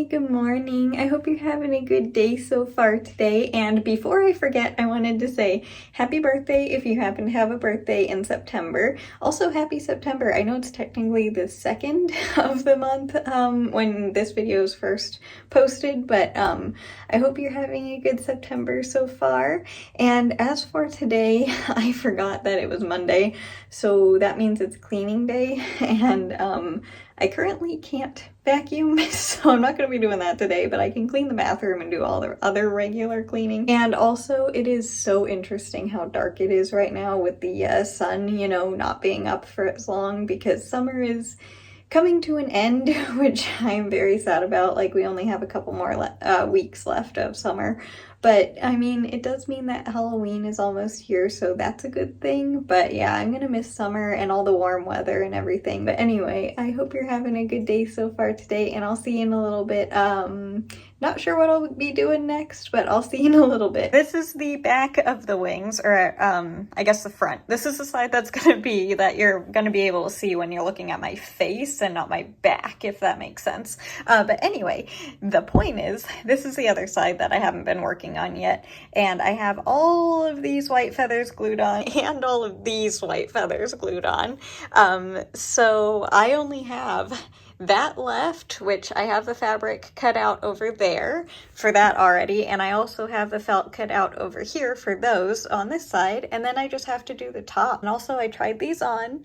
Hi, good morning. I hope you're having a good day so far today. And before I forget, I wanted to say happy birthday if you happen to have a birthday in September. Also, happy September. I know it's technically the 2nd of the month when this video is first posted, but I hope you're having a good September so far. And as for today, I forgot that it was Monday, so that means it's cleaning day, and I currently can't vacuum, so I'm not going to be doing that today, but I can clean the bathroom and do all the other regular cleaning. And also, it is so interesting how dark it is right now with the sun, you know, not being up for as long because summer is coming to an end, which I'm very sad about. Like, we only have a couple more weeks left of summer. But, I mean, it does mean that Halloween is almost here, so that's a good thing. But yeah, I'm gonna miss summer and all the warm weather and everything. But anyway, I hope you're having a good day so far today, and I'll see you in a little bit. Not sure what I'll be doing next, but I'll see you in a little bit. This is the back of the wings, or I guess the front. This is the side that's that you're gonna be able to see when you're looking at my face and not my back, if that makes sense. But anyway, the point is, this is the other side that I haven't been working on yet, and I have all of these white feathers glued on and all of these white feathers glued on. So I only have that left, which I have the fabric cut out over there for that already, and I also have the felt cut out over here for those on this side, and then I just have to do the top. And also I tried these on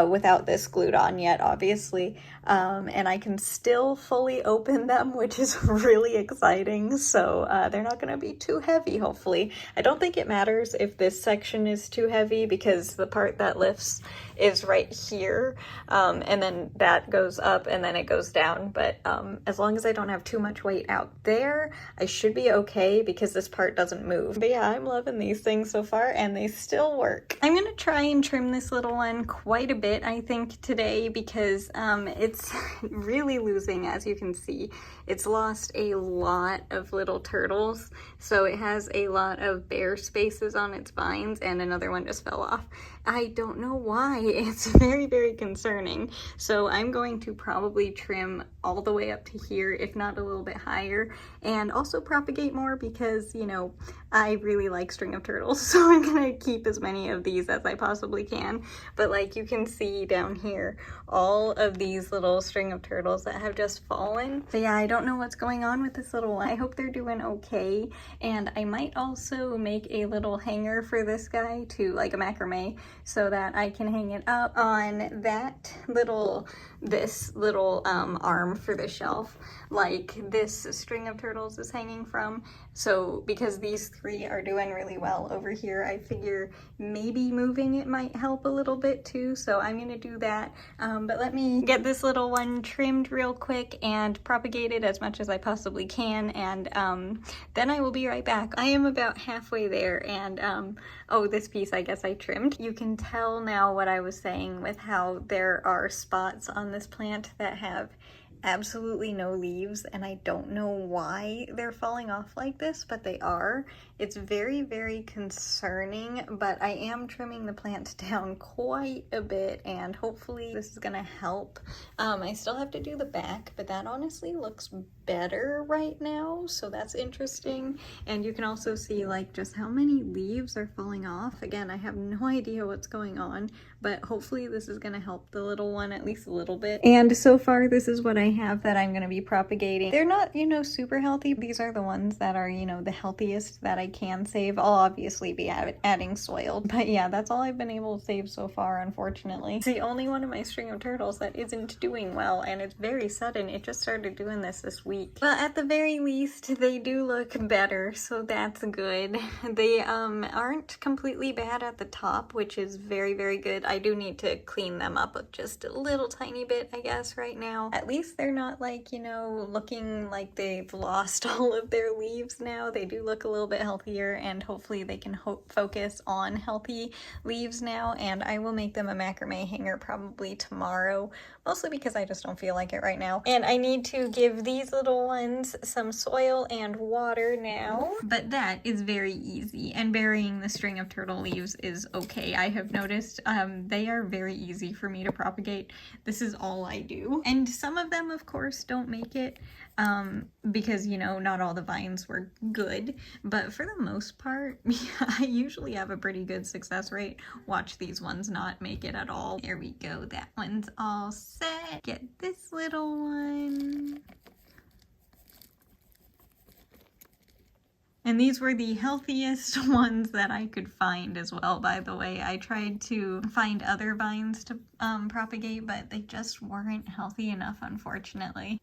without this glued on yet, obviously, and I can still fully open them, which is really exciting. So they're not going to be too heavy, hopefully. I don't think it matters if this section is too heavy because the part that lifts is right here, and then that goes up and then it goes down, but as long as I don't have too much weight out there, I should be okay because this part doesn't move. But yeah, I'm loving these things so far, and they still work. I'm gonna try and trim this little one quite a bit, I think, today, because it's really losing, as you can see. It's lost a lot of little turtles, so it has a lot of bare spaces on its vines, and another one just fell off. I don't know why. It's very, very concerning. So I'm going to probably trim all the way up to here, if not a little bit higher, and also propagate more because, you know, I really like string of turtles, so I'm gonna keep as many of these as I possibly can. But like you can see down here, all of these little string of turtles that have just fallen. But yeah, I don't know what's going on with this little one. I hope they're doing okay. And I might also make a little hanger for this guy to, like a macrame, so that I can hang it up on that little, this little arm for the shelf, like this string of turtles is hanging from. So because these three are doing really well over here, I figure maybe moving it might help a little bit too, so I'm gonna do that. But let me get this little one trimmed real quick and propagated as much as I possibly can, and then I will be right back. I am about halfway there, and oh, this piece I guess I trimmed. You can tell now what I was saying with how there are spots on this plant that have absolutely no leaves, and I don't know why they're falling off like this, but they are. It's very, very concerning, but I am trimming the plant down quite a bit, and hopefully this is gonna help. I still have to do the back, but that honestly looks better right now, so that's interesting. And you can also see like just how many leaves are falling off. Again, I have no idea what's going on, but hopefully this is gonna help the little one at least a little bit. And so far, this is what I have that I'm gonna be propagating. They're not, you know, super healthy. These are the ones that are, you know, the healthiest that I can save. I'll obviously be adding soil, but yeah, that's all I've been able to save so far, unfortunately. It's the only one of my string of turtles that isn't doing well, and it's very sudden. It just started doing this week. But at the very least, they do look better, so that's good. They aren't completely bad at the top, which is very, very good. I do need to clean them up just a little tiny bit, I guess, right now. At least they're not like, you know, looking like they've lost all of their leaves now. They do look a little bit healthier, and hopefully they can focus on healthy leaves now, and I will make them a macrame hanger probably tomorrow, mostly because I just don't feel like it right now. And I need to give these little ones some soil and water now, but that is very easy, and burying the string of turtle leaves is okay. I have noticed and they are very easy for me to propagate. This is all I do. And some of them, of course, don't make it because, you know, not all the vines were good, but for the most part, I usually have a pretty good success rate. Watch these ones not make it at all. There we go, that one's all set. Get this little one. And these were the healthiest ones that I could find as well, by the way. I tried to find other vines to propagate, but they just weren't healthy enough, unfortunately.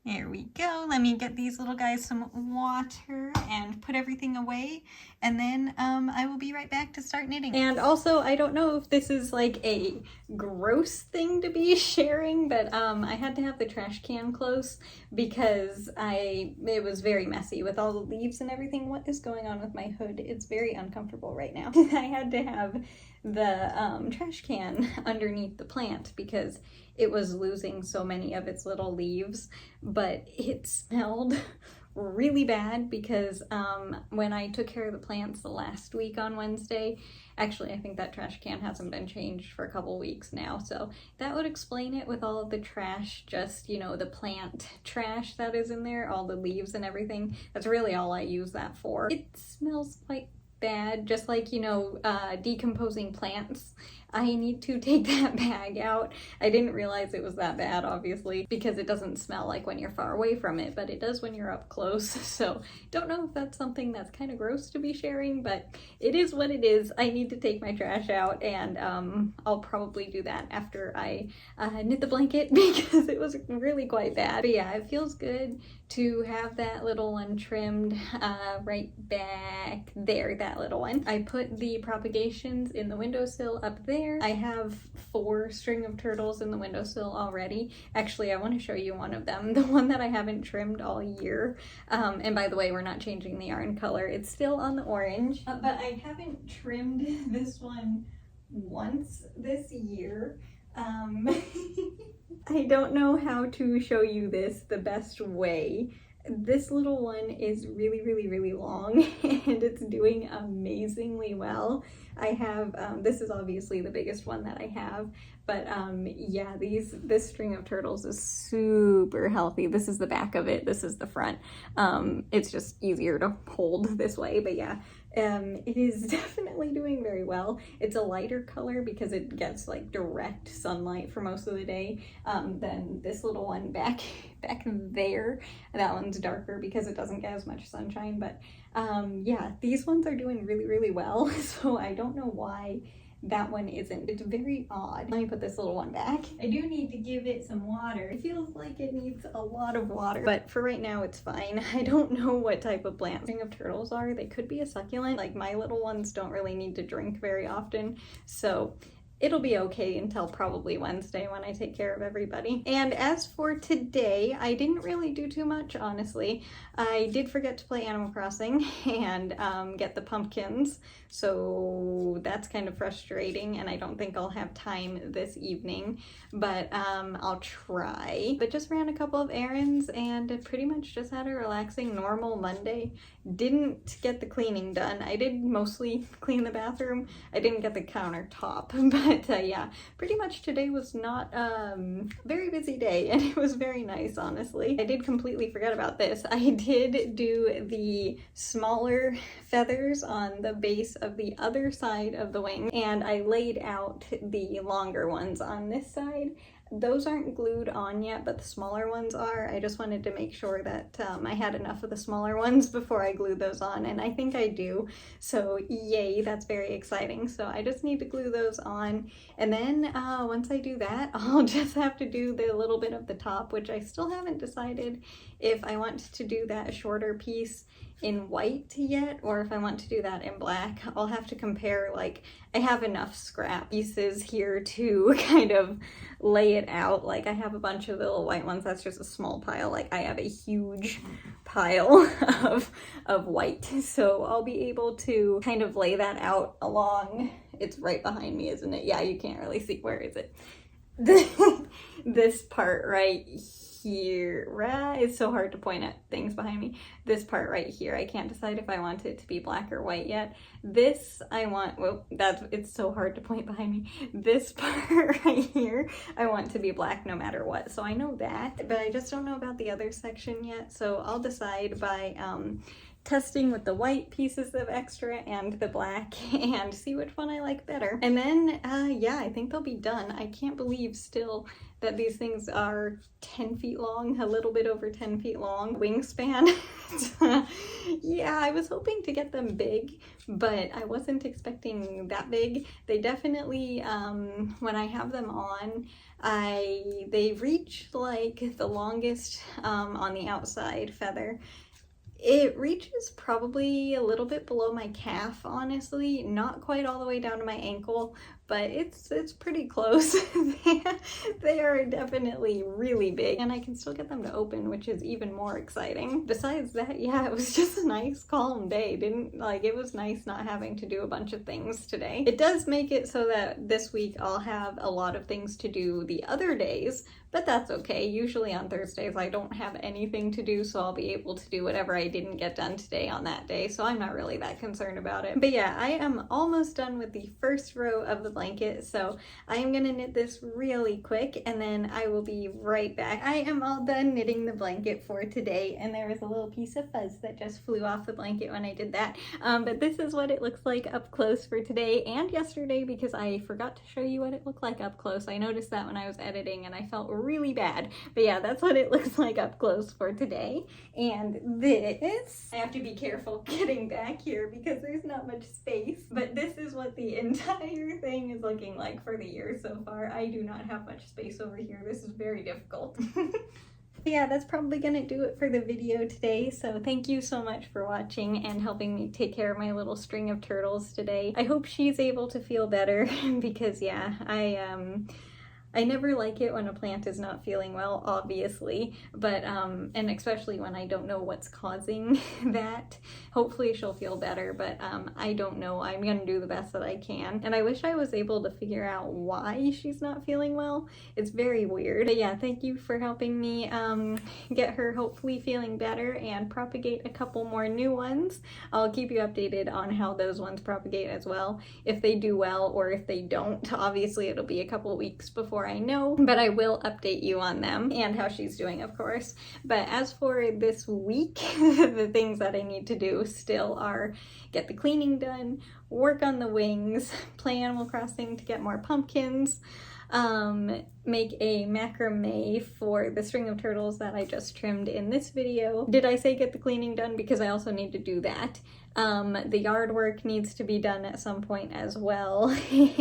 There we go. Let me get these little guys some water and put everything away, and then I will be right back to start knitting. And also, I don't know if this is like a gross thing to be sharing, but I had to have the trash can close because it was very messy with all the leaves and everything. What is going on with my hood? It's very uncomfortable right now. I had to have the trash can underneath the plant because it was losing so many of its little leaves, but it smelled really bad because when I took care of the plants the last week on Wednesday, actually I think that trash can hasn't been changed for a couple weeks now, so that would explain it with all of the trash, just, you know, the plant trash that is in there, all the leaves and everything. That's really all I use that for. It smells quite bad, just like, you know, decomposing plants. I need to take that bag out. I didn't realize it was that bad, obviously, because it doesn't smell like when you're far away from it, but it does when you're up close. So don't know if that's something that's kind of gross to be sharing, but it is what it is. I need to take my trash out, and I'll probably do that after I knit the blanket because it was really quite bad. But yeah, it feels good to have that little one trimmed right back there, that little one. I put the propagations in the windowsill up there. I have 4 string of turtles in the windowsill already. Actually, I want to show you one of them, the one that I haven't trimmed all year. And by the way, we're not changing the yarn color. It's still on the orange, but I haven't trimmed this one once this year. I don't know how to show you this the best way. This little one is really long and it's doing amazingly well. I have, this is obviously the biggest one that I have, but yeah, this string of turtles is super healthy. This is the back of it, this is the front. It's just easier to hold this way, but yeah. It is definitely doing very well. It's a lighter color because it gets like direct sunlight for most of the day. Then this little one back there, that one's darker because it doesn't get as much sunshine. But yeah, these ones are doing really well. So I don't know why that one isn't. It's very odd. Let me put this little one back. I do need to give it some water. It feels like it needs a lot of water, but for right now it's fine. I don't know what type of plant string of turtles are. They could be a succulent. Like, my little ones don't really need to drink very often, so it'll be okay until probably Wednesday when I take care of everybody. And as for today, I didn't really do too much, honestly. I did forget to play Animal Crossing and get the pumpkins, so that's kind of frustrating, and I don't think I'll have time this evening, but I'll try. But just ran a couple of errands and pretty much just had a relaxing, normal Monday. Didn't get the cleaning done. I did mostly clean the bathroom. I didn't get the countertop, but yeah, pretty much today was not a very busy day, and it was very nice, honestly. I did completely forget about this. I did do the smaller feathers on the base of the other side of the wing, and I laid out the longer ones on this side. Those aren't glued on yet, but the smaller ones are. I just wanted to make sure that I had enough of the smaller ones before I glued those on, and I think I do. So yay, that's very exciting. So I just need to glue those on, and then once I do that, I'll just have to do the little bit of the top, which I still haven't decided if I want to do that shorter piece in white yet, or if I want to do that in black. I'll have to compare. Like, I have enough scrap pieces here to kind of lay it out. Like, I have a bunch of little white ones. That's just a small pile. Like, I have a huge pile of white, so I'll be able to kind of lay that out along. It's right behind me, isn't it? Yeah, you can't really see. Where is it? This part right here, right? It's so hard to point at things behind me. This part right here, I can't decide if I want it to be black or white yet. This I want, well, it's so hard to point behind me. This part right here, I want to be black no matter what. So I know that, but I just don't know about the other section yet. So I'll decide by testing with the white pieces of extra and the black and see which one I like better. And then, yeah, I think they'll be done. I can't believe still that these things are 10 feet long, a little bit over 10 feet long wingspan. Yeah, I was hoping to get them big, but I wasn't expecting that big. They definitely, when I have them on, they reach like the longest on the outside feather. It reaches probably a little bit below my calf, honestly, not quite all the way down to my ankle, but it's pretty close. They are definitely really big, and I can still get them to open, which is even more exciting. Besides that, yeah, it was just a nice calm day. It was nice not having to do a bunch of things today. It does make it so that this week I'll have a lot of things to do the other days, but that's okay. Usually on Thursdays I don't have anything to do, so I'll be able to do whatever I didn't get done today on that day, so I'm not really that concerned about it. But yeah, I am almost done with the first row of the blanket, so I am gonna knit this really quick and then I will be right back. I am all done knitting the blanket for today, and there was a little piece of fuzz that just flew off the blanket when I did that. But this is what it looks like up close for today and yesterday, because I forgot to show you what it looked like up close. I noticed that when I was editing and I felt really bad. But yeah, that's what it looks like up close for today. And this, I have to be careful getting back here because there's not much space, but this is what the entire thing is looking like for the year so far. I do not have much space over here. This is very difficult. Yeah, that's probably gonna do it for the video today, so thank you so much for watching and helping me take care of my little string of turtles today. I hope she's able to feel better because yeah, I never like it when a plant is not feeling well, obviously, but and especially when I don't know what's causing that. Hopefully she'll feel better, but I don't know. I'm gonna do the best that I can, and I wish I was able to figure out why she's not feeling well. It's very weird. But yeah, thank you for helping me get her hopefully feeling better and propagate a couple more new ones. I'll keep you updated on how those ones propagate as well, if they do well or if they don't. Obviously it'll be a couple weeks before I know, but I will update you on them and how she's doing, of course. But as for this week, the things that I need to do still are get the cleaning done, work on the wings, play Animal Crossing to get more pumpkins, make a macrame for the string of turtles that I just trimmed in this video. Did I say get the cleaning done? Because I also need to do that. The yard work needs to be done at some point as well,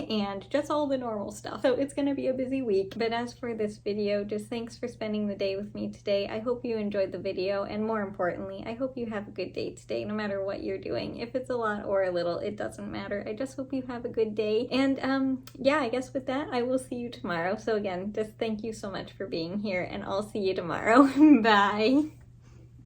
and just all the normal stuff. So it's gonna be a busy week. But as for this video, just thanks for spending the day with me today. I hope you enjoyed the video, and more importantly, I hope you have a good day today, no matter what you're doing. If it's a lot or a little, it doesn't matter. I just hope you have a good day. And yeah, I guess with that, I will see you tomorrow. So again, just thank you so much for being here, and I'll see you tomorrow. Bye!